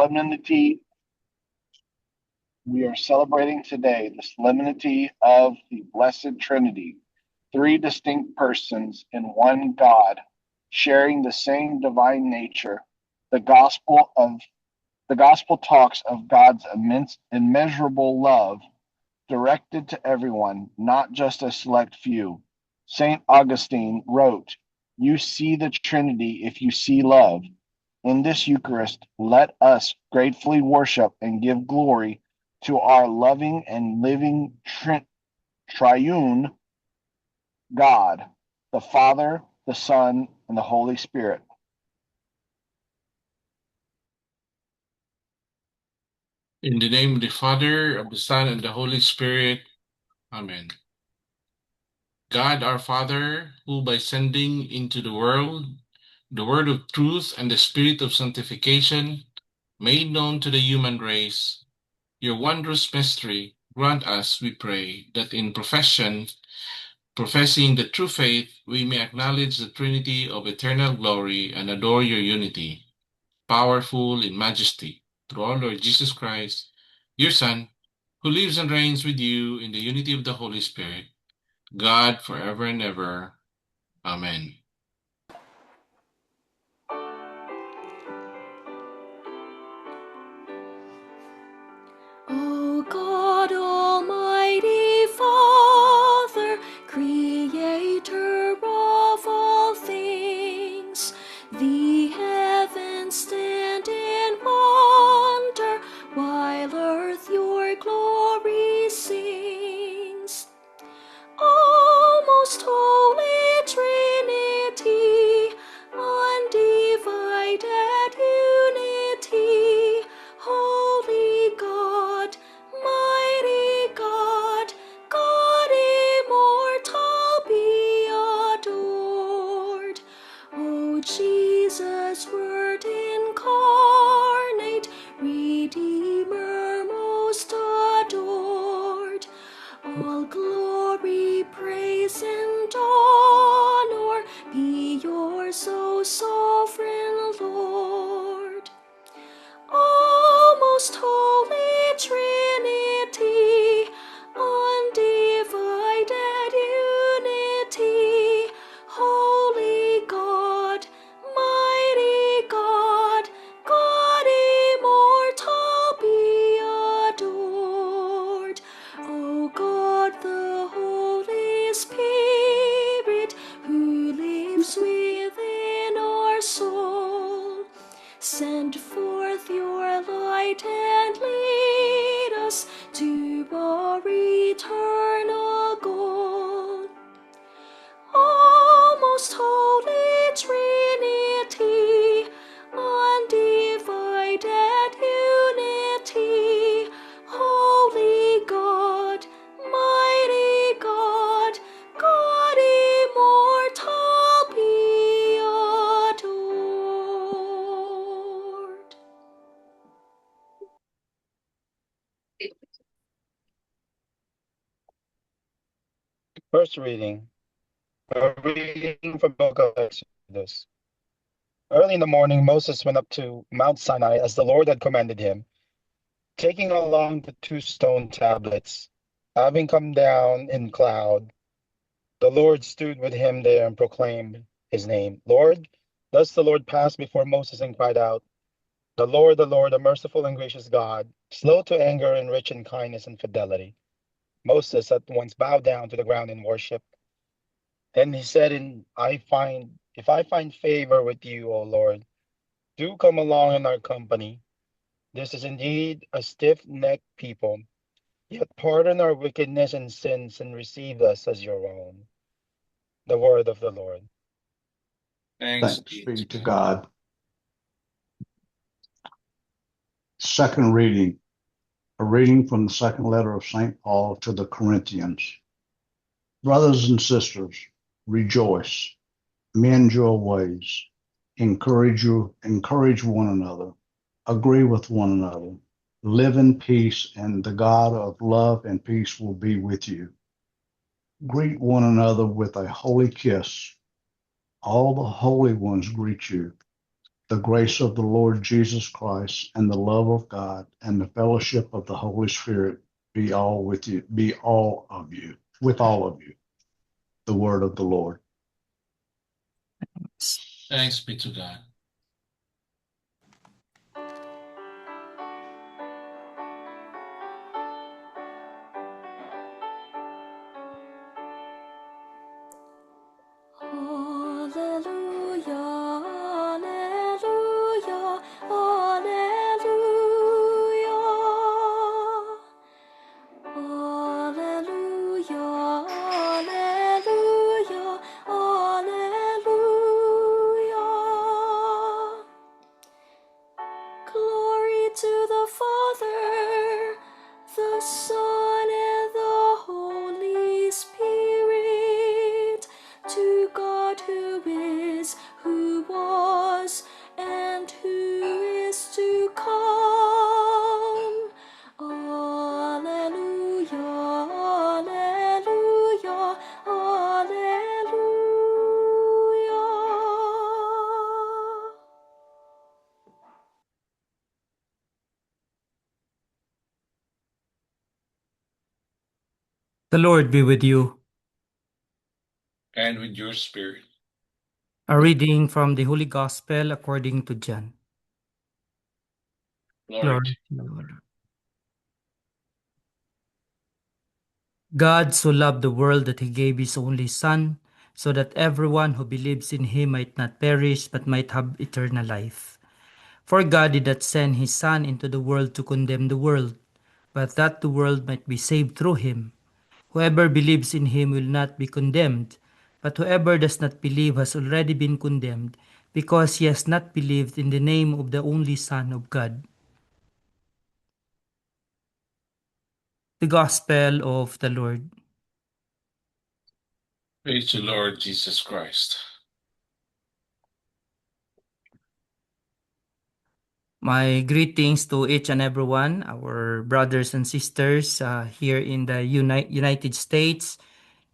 solemnity we are celebrating today, the solemnity of the Blessed Trinity, three distinct persons in one God, sharing the same divine nature. The gospel talks of God's immeasurable love directed to everyone, not just a select few. St. Augustine wrote, "You see the Trinity if you see love." In this Eucharist, let us gratefully worship and give glory to our loving and living triune God, the Father, the Son, and the Holy Spirit. In the name of the Father, of the Son, and the Holy Spirit. Amen. God our Father, who by sending into the world the word of truth and the spirit of sanctification, made known to the human race your wondrous mystery, grant us, we pray, that in professing the true faith, we may acknowledge the Trinity of eternal glory and adore your unity, powerful in majesty, through our Lord Jesus Christ, your Son, who lives and reigns with you in the unity of the Holy Spirit, God forever and ever. Amen. O God, Almighty Father, Creator of all things, the heavens stand in wonder, while earth your glory sings. O most holy Trinity, undivided unity, holy God, mighty God, God immortal, be adored. O Jesus, Word incarnate, Redeemer most adored, all glory, praise, and honor be yours, O sovereign Lord. O most holy Trinity, undivided unity, holy God, mighty God, God immortal, be adored. O God, the Holy Spirit, who lives within our soul, send forth your light and lead us to our eternal goal. O most holy Trinity, undivided unity, holy God, mighty God, God immortal, be adored. First reading, a reading from the book of Exodus. Early in the morning, Moses went up to Mount Sinai as the Lord had commanded him, taking along the 2 stone tablets. Having come down in cloud, the Lord stood with him there and proclaimed his name. Lord, thus the Lord passed before Moses and cried out, the Lord, a merciful and gracious God, slow to anger and rich in kindness and fidelity. Moses at once bowed down to the ground in worship. Then he said, if I find favor with you, O Lord, do come along in our company. This is indeed a stiff-necked people, yet pardon our wickedness and sins and receive us as your own. The word of the Lord. Thanks be to God. Second reading, a reading from the second letter of St. Paul to the Corinthians. Brothers and sisters, rejoice, mend your ways, encourage one another, agree with one another, live in peace, and the God of love and peace will be with you. Greet one another with a holy kiss. All the holy ones greet you. The grace of the Lord Jesus Christ and the love of God and the fellowship of the Holy Spirit be all with you, be all of you, with all of you. The word of the Lord. Thanks be to God. Hallelujah, hallelujah, hallelujah. Hallelujah, hallelujah, hallelujah. Glory to the Father, the Son, and the Holy Spirit, to God who is, who was, and who is to come. Alleluia, alleluia, alleluia. The Lord be with you. And with your spirit. A reading from the Holy Gospel according to John. Glory to Glory to the Lord. God so loved the world that he gave his only Son, so that everyone who believes in him might not perish but might have eternal life. For God did not send his Son into the world to condemn the world, but that the world might be saved through him. Whoever believes in him will not be condemned, but whoever does not believe has already been condemned, because he has not believed in the name of the only Son of God. The Gospel of the Lord. praise the Lord Jesus Christ. My greetings to each and everyone, our brothers and sisters here in the United States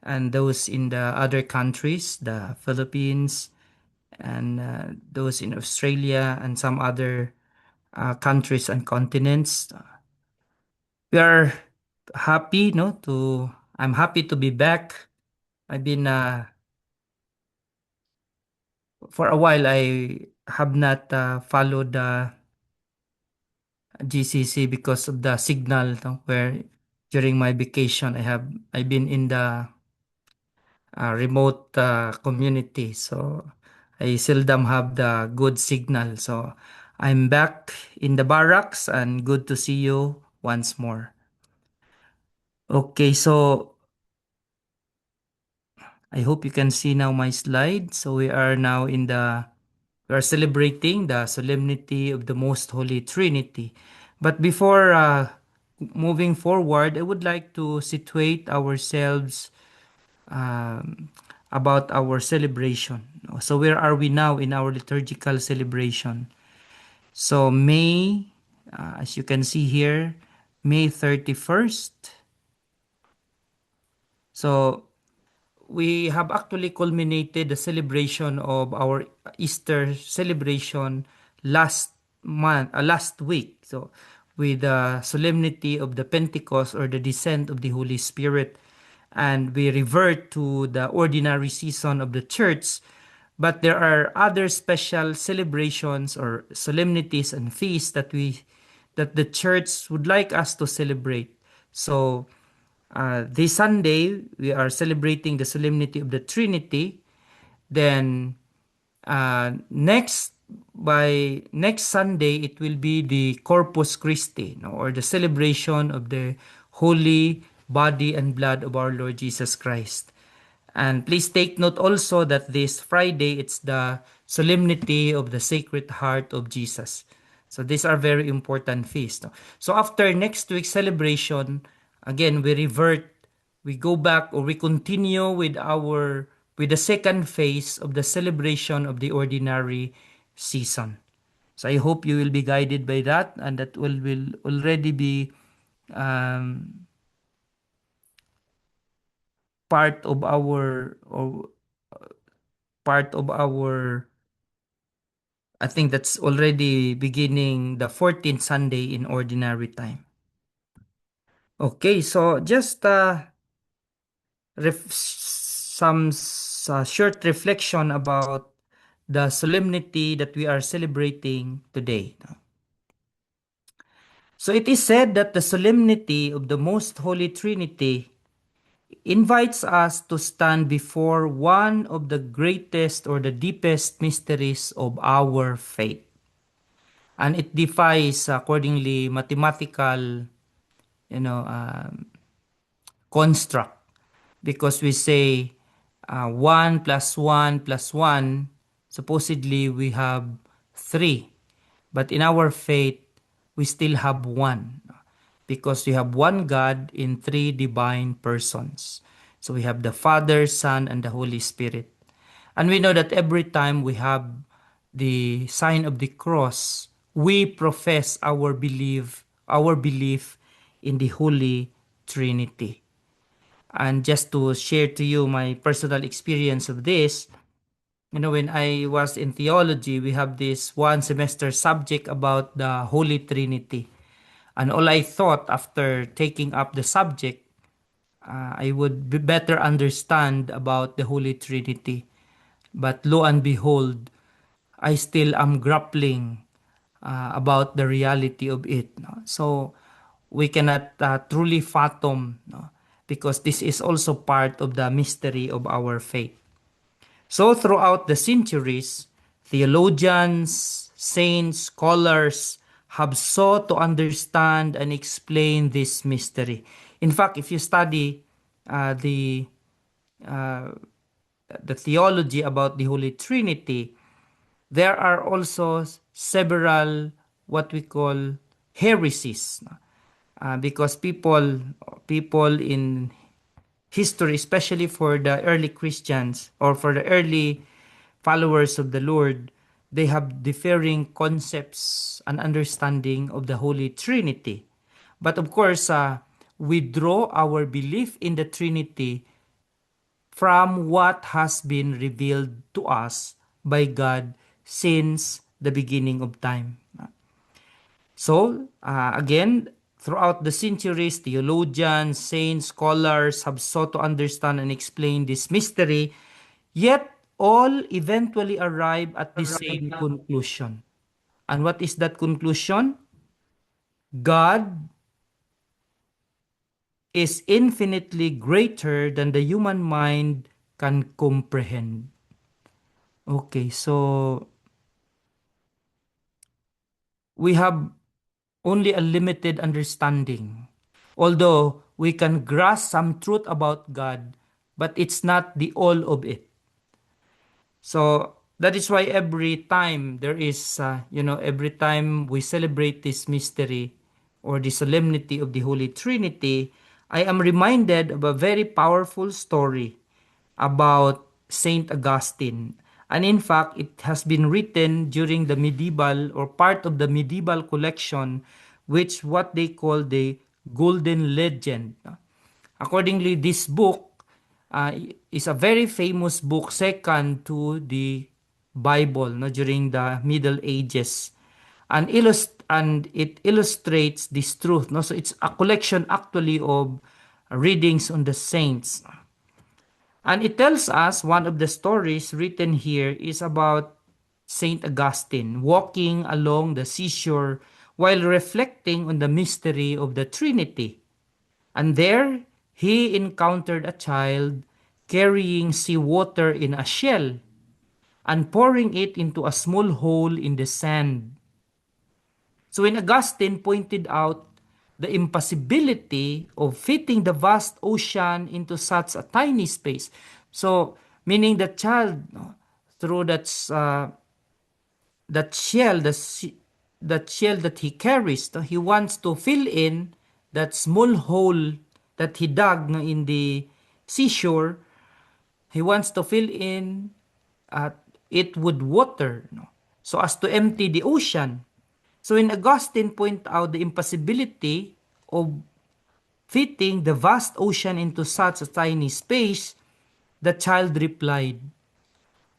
and those in the other countries, the Philippines, and those in Australia and some other countries and continents. We are happy, no, to I'm happy to be back. I've been for a while I have not followed the GCC because of the signal, no, where during my vacation I've been in the remote community, so I seldom have the good signal. So I'm back in the barracks and good to see you once more. Okay, so I hope you can see now my slide. So we are now we are celebrating the solemnity of the Most Holy Trinity. But before moving forward, I would like to situate ourselves um, about our celebration. So where are we now in our liturgical celebration? So May, as you can see here, May 31st. So we have actually culminated the celebration of our Easter celebration last week. So with the solemnity of the Pentecost or the descent of the Holy Spirit, and we revert to the ordinary season of the church. But there are other special celebrations or solemnities and feasts that the church would like us to celebrate. So this Sunday, we are celebrating the solemnity of the Trinity. Then by next Sunday, it will be the Corpus Christi, no, or the celebration of the holy body and blood of our Lord Jesus Christ. And please take note also that this Friday, it's the solemnity of the Sacred Heart of Jesus. So these are very important feasts. No? So after next week's celebration, again, we go back or we continue with the second phase of the celebration of the ordinary season. So I hope you will be guided by that, and that will already be um, part of our or part of our I think that's already beginning the 14th Sunday in ordinary time. Okay, so just some short reflection about the solemnity that we are celebrating today. So it is said that the solemnity of the Most Holy Trinity invites us to stand before one of the greatest or the deepest mysteries of our faith. And it defies accordingly mathematical, you know, construct, because we say 1 plus 1 plus 1, supposedly we have 3. But in our faith, we still have 1, because we have one God in 3 divine persons. So we have the Father, Son, and the Holy Spirit. And we know that every time we have the sign of the cross, we profess our belief in the Holy Trinity. And just to share to you my personal experience of this, when I was in theology, we have this one semester subject about the Holy Trinity. And all I thought after taking up the subject, I would better understand about the Holy Trinity. But lo and behold, I still am grappling about the reality of it. No? So we cannot truly fathom, no? Because this is also part of the mystery of our faith. So throughout the centuries, theologians, saints, scholars have sought to understand and explain this mystery. In fact, if you study uh, the uh, the theology about the Holy Trinity, there are also several what we call heresies, because people in history, especially for the early Christians or for the early followers of the Lord, they have differing concepts and understanding of the Holy Trinity. But of course, we draw our belief in the Trinity from what has been revealed to us by God since the beginning of time. So, again, throughout the centuries, theologians, saints, scholars have sought to understand and explain this mystery, yet all eventually arrive at the same conclusion. And what is that conclusion? God is infinitely greater than the human mind can comprehend. Okay, so we have only a limited understanding. Although we can grasp some truth about God, but it's not the all of it. So that is why every time there is, every time we celebrate this mystery or the solemnity of the Holy Trinity, I am reminded of a very powerful story about Saint Augustine. And in fact, it has been written during the medieval or part of the medieval collection, which what they call the Golden Legend. Accordingly, this book is a very famous book, second to the Bible, no, during the Middle Ages, and it illustrates this truth. No, so it's a collection actually of readings on the saints. And it tells us one of the stories written here is about Saint Augustine walking along the seashore while reflecting on the mystery of the Trinity. And there he encountered a child carrying seawater in a shell and pouring it into a small hole in the sand. So when Augustine pointed out the impossibility of fitting the vast ocean into such a tiny space, so meaning the child, no, through that shell, that shell that he carries, no, he wants to fill in that small hole that he dug, no, in the seashore. He wants to fill in uh, it with water, no, so as to empty the ocean. So when Augustine point out the impossibility of fitting the vast ocean into such a tiny space, the child replied,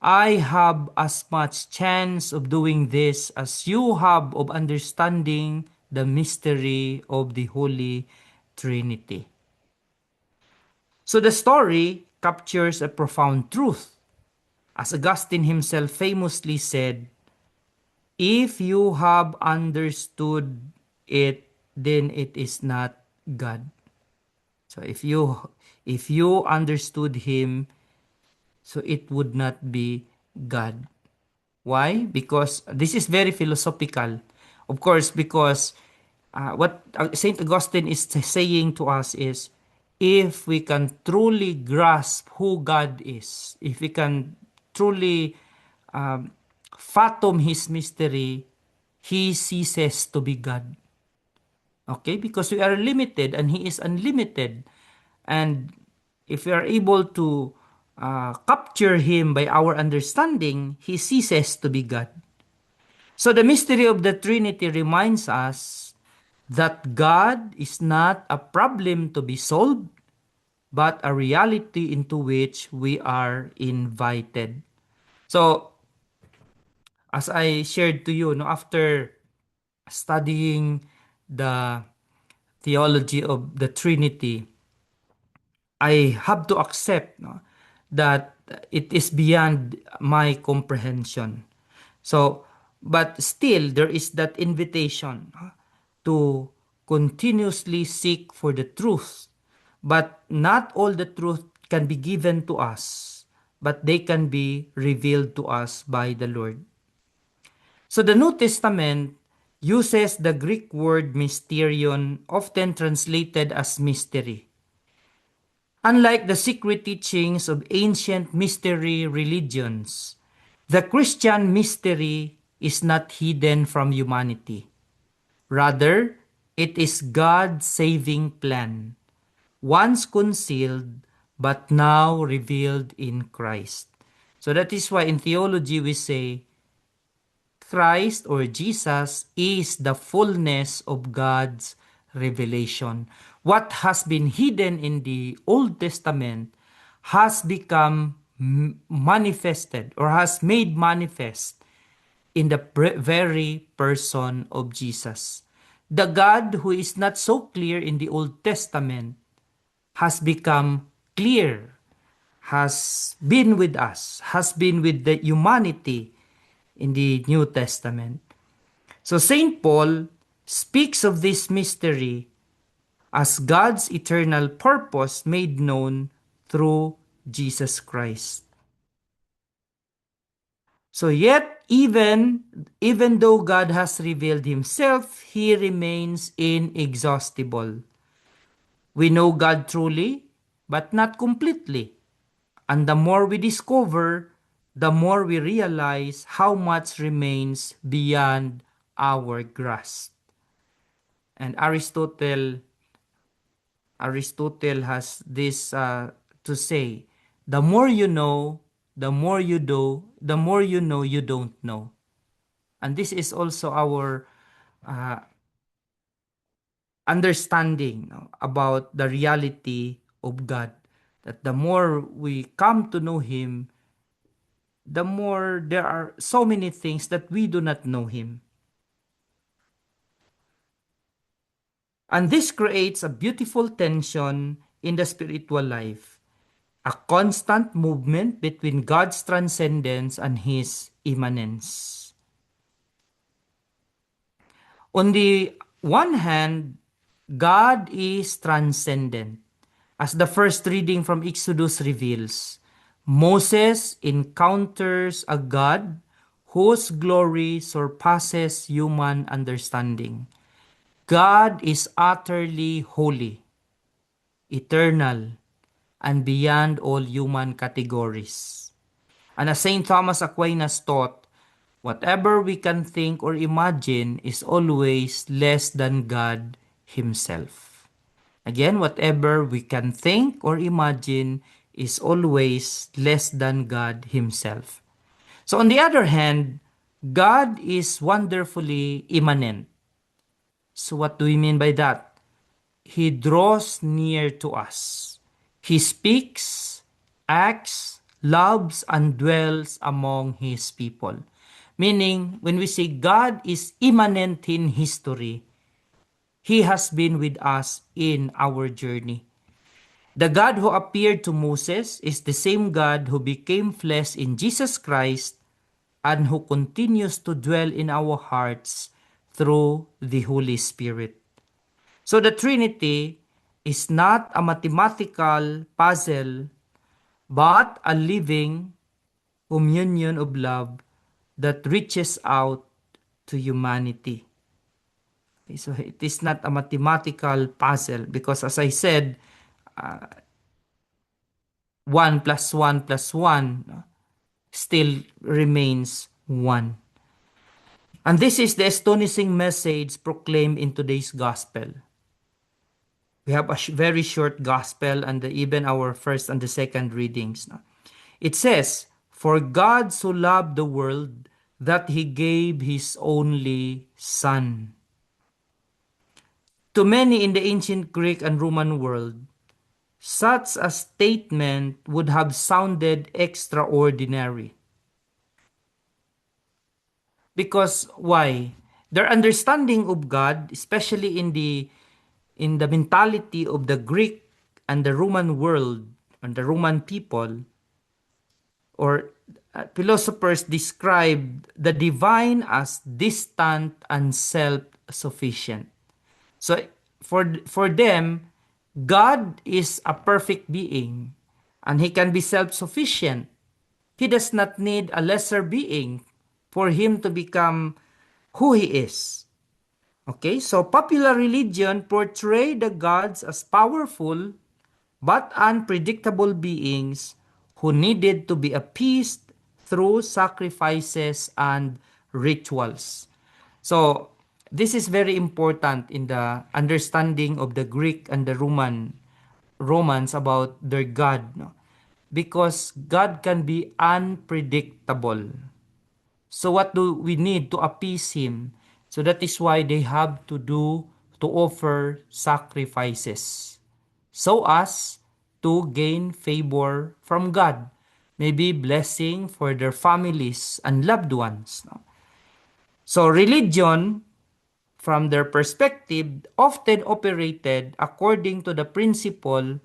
I have as much chance of doing this as you have of understanding the mystery of the Holy Trinity. So the story captures a profound truth. As Augustine himself famously said, if you have understood it, then it is not God. So if you understood him, so it would not be God. Why? Because this is very philosophical. Of course, because what St. Augustine is saying to us is, if we can truly grasp who God is, if we can truly um, fathom His mystery, He ceases to be God. Okay? Because we are limited and He is unlimited. And if we are able to capture Him by our understanding, He ceases to be God. So the mystery of the Trinity reminds us that God is not a problem to be solved, but a reality into which we are invited. So, as I shared to you, no, after studying the theology of the Trinity, I have to accept, no, that it is beyond my comprehension. So, but still, there is that invitation, no, to continuously seek for the truth. But not all the truth can be given to us, but they can be revealed to us by the Lord. So the New Testament uses the Greek word mysterion, often translated as mystery. Unlike the secret teachings of ancient mystery religions, the Christian mystery is not hidden from humanity. Rather, it is God's saving plan, once concealed but now revealed in Christ. So that is why in theology we say Christ or Jesus is the fullness of God's revelation. What has been hidden in the Old Testament has become manifested or has made manifest in the very person of Jesus. The God who is not so clear in the Old Testament has become clear, has been with us, has been with the humanity in the New Testament. So St. Paul speaks of this mystery as God's eternal purpose made known through Jesus Christ. So yet, even though God has revealed himself, he remains inexhaustible. We know God truly, but not completely. And the more we discover, the more we realize how much remains beyond our grasp. And Aristotle has this to say, the more you know, the more you do, the more you know you don't know. And this is also our uh, understanding, no, about the reality of God. That the more we come to know Him, the more there are so many things that we do not know Him. And this creates a beautiful tension in the spiritual life, a constant movement between God's transcendence and His immanence. On the one hand, God is transcendent. As the first reading from Exodus reveals, Moses encounters a God whose glory surpasses human understanding. God is utterly holy, eternal, and beyond all human categories. And as St. Thomas Aquinas taught, whatever we can think or imagine is always less than God Himself. Again, whatever we can think or imagine is always less than God Himself. So on the other hand, God is wonderfully immanent. So what do we mean by that? He draws near to us. He speaks, acts, loves and dwells among His people. Meaning, when we say God is immanent in history, He has been with us in our journey. The God who appeared to Moses is the same God who became flesh in Jesus Christ and who continues to dwell in our hearts through the Holy Spirit. So the Trinity is not a mathematical puzzle, but a living communion of love that reaches out to humanity. Okay, so it is not a mathematical puzzle because, as I said, 1 plus 1 plus 1 still remains 1. And this is the astonishing message proclaimed in today's gospel. We have a very short gospel and even our first and the second readings. It says, "For God so loved the world that He gave His only Son." To many in the ancient Greek and Roman world, such a statement would have sounded extraordinary. Because why? Their understanding of God, especially in the mentality of the Greek and the Roman world and the Roman people, or philosophers described the divine as distant and self-sufficient. So for them, God is a perfect being and He can be self-sufficient. He does not need a lesser being for Him to become who He is. Okay, so popular religion portrayed the gods as powerful but unpredictable beings who needed to be appeased through sacrifices and rituals. So, this is very important in the understanding of the Greek and the Romans about their God, no? Because God can be unpredictable. So what do we need to appease Him? So that is why they have to offer sacrifices so as to gain favor from God. Maybe blessing for their families and loved ones. No? So religion, from their perspective, often operated according to the principle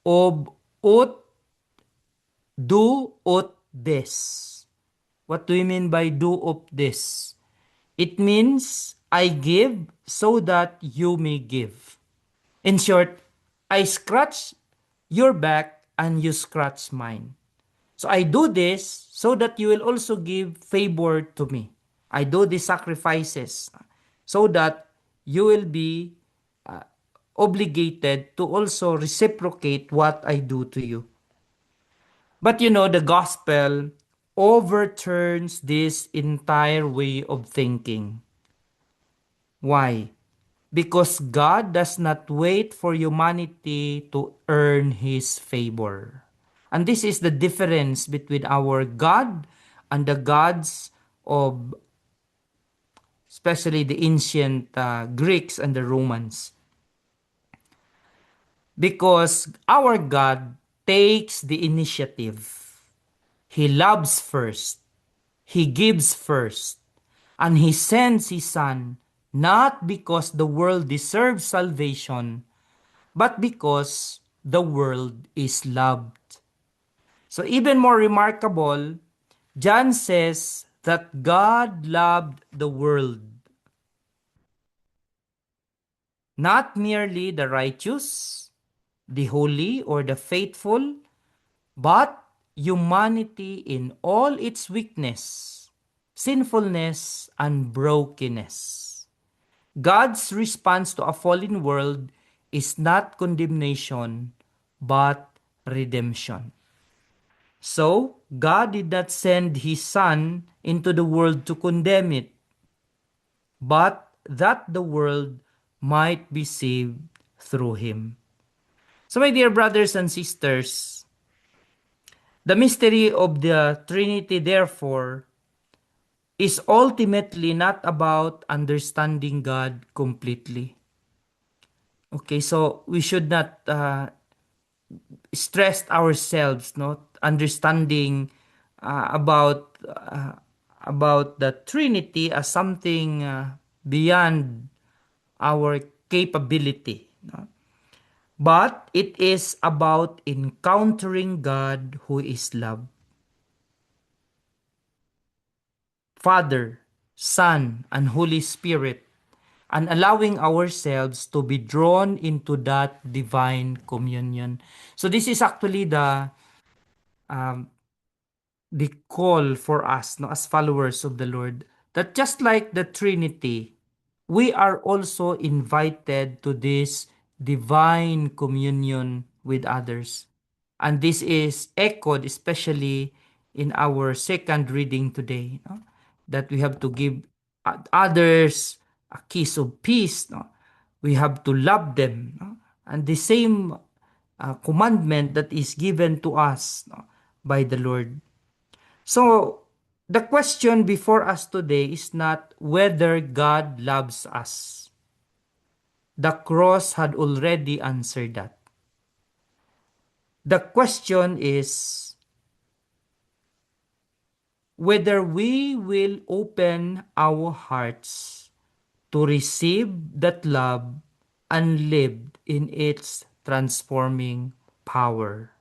of ut do ut des. What do you mean by do ut des? It means I give so that you may give. In short, I scratch your back and you scratch mine. So I do this so that you will also give favor to me. I do these sacrifices so that you will be obligated to also reciprocate what I do to you. But you know, the gospel overturns this entire way of thinking. Why? Because God does not wait for humanity to earn His favor. And this is the difference between our God and the gods of especially the ancient Greeks and the Romans. Because our God takes the initiative. He loves first. He gives first. And He sends His Son not because the world deserves salvation, but because the world is loved. So even more remarkable, John says that God loved the world. Not merely the righteous, the holy, or the faithful, but humanity in all its weakness, sinfulness, and brokenness. God's response to a fallen world is not condemnation, but redemption. So, God did not send His Son into the world to condemn it, but that the world might be saved through Him. So, my dear brothers and sisters, the mystery of the Trinity, therefore, is ultimately not about understanding God completely. Okay, so we should not stress ourselves not understanding about the Trinity as something beyond our capability, no? But it is about encountering God who is love. Father, Son, and Holy Spirit, and allowing ourselves to be drawn into that divine communion. So this is actually um, the call for us, no, as followers of the Lord, that just like the Trinity, we are also invited to this divine communion with others. And this is echoed especially in our second reading today, no? That we have to give others a kiss of peace. No? We have to love them. No? And the same commandment that is given to us, no, by the Lord. So, the question before us today is not whether God loves us. The cross had already answered that. The question is whether we will open our hearts to receive that love and live in its transforming power.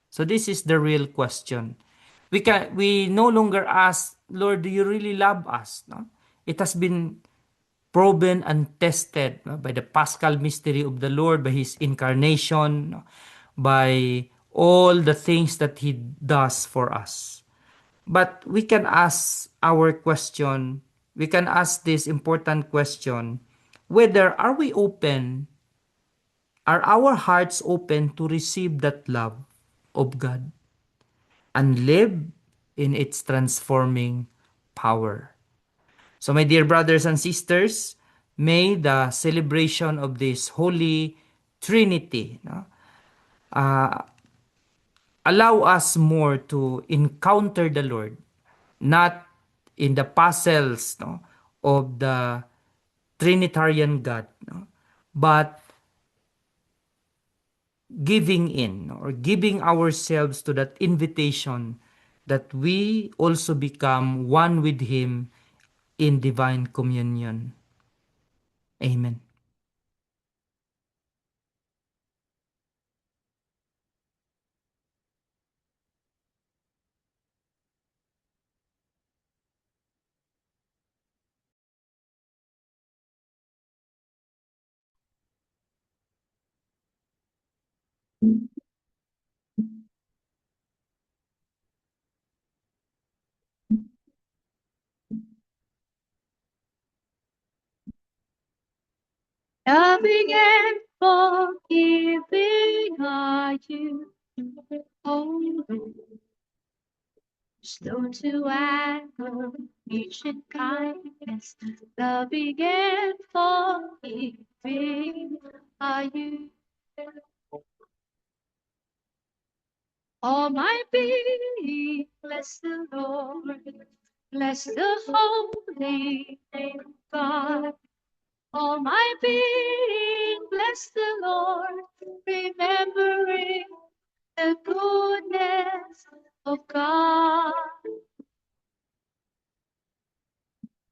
So this is the real question. We no longer ask, Lord, do you really love us? No? It has been proven and tested, no, by the Paschal mystery of the Lord, by His incarnation, no, by all the things that He does for us. But we can ask our question, we can ask this important question, whether are we open, are our hearts open to receive that love of God and live in its transforming power. So, my dear brothers and sisters, may the celebration of this Holy Trinity, no, allow us more to encounter the Lord, not in the puzzles, no, of the Trinitarian God, no, but giving in, no, or giving ourselves to that invitation that we also become one with Him in divine communion. Amen. Loving and forgiving are you, oh Lord. Slow to anger, rich in kindness, loving and forgiving are you. All my being, bless the Lord, bless the holy name of God. All my being, bless the Lord, remembering the goodness of God.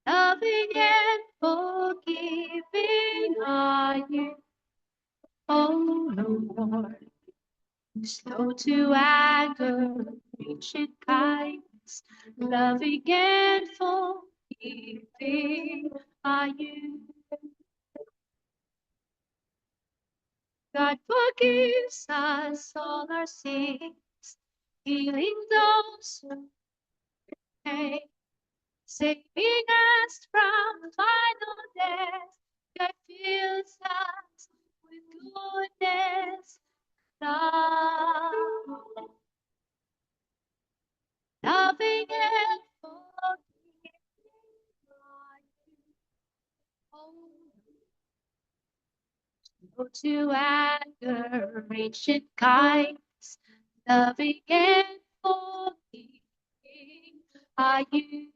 Loving and forgiving are you, oh Lord. Slow to anger, rich in kindness, loving and forgiving are you. God forgives us all our sins, healing those who pay, saving us from final death. God fills us with goodness, love, loving and forgiving are you, oh, slow to anger, rich in kindness, loving and forgiving are you.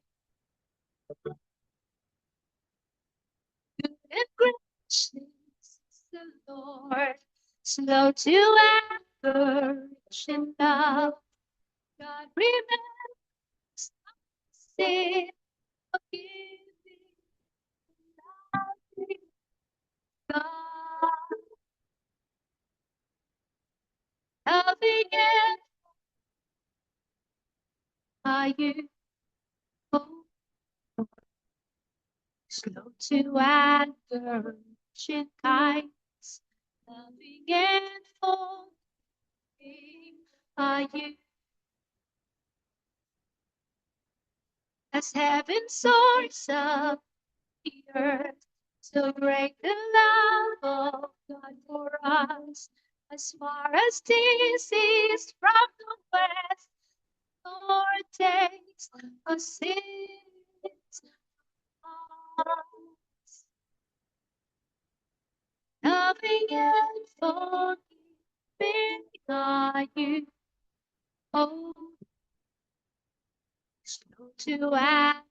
Good and gracious is the Lord, slow to anger, rich in love, remember sin, forgiving, loving God, loving and are you slow to anger, rich in kindness, loving and forgiving are you. As heaven soars up the earth, so great the love of God for us. As far as this is from the west, Lord takes our sins on us. Loving and forgiving are you, oh, slow to anger,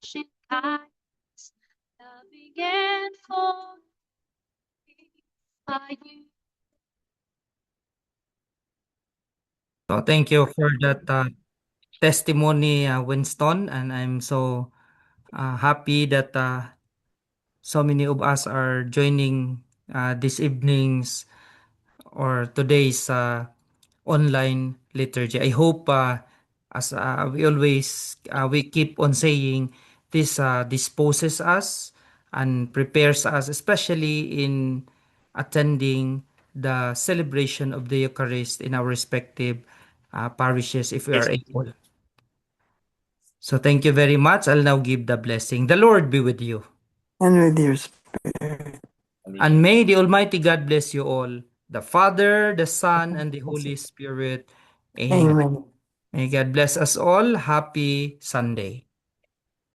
rich in kindness, loving and forgiving are you. So thank you for that testimony, Winston, and I'm so happy that so many of us are joining this evening's or today's online liturgy. I hope, as we always we keep on saying, this disposes us and prepares us, especially in attending the celebration of the Eucharist in our respective parishes, if we are able. So thank you very much. I'll now give the blessing. The Lord be with you. And with your spirit. And may the Almighty God bless you all, the Father, the Son, and the Holy Spirit. Amen. Amen. May God bless us all. Happy Sunday.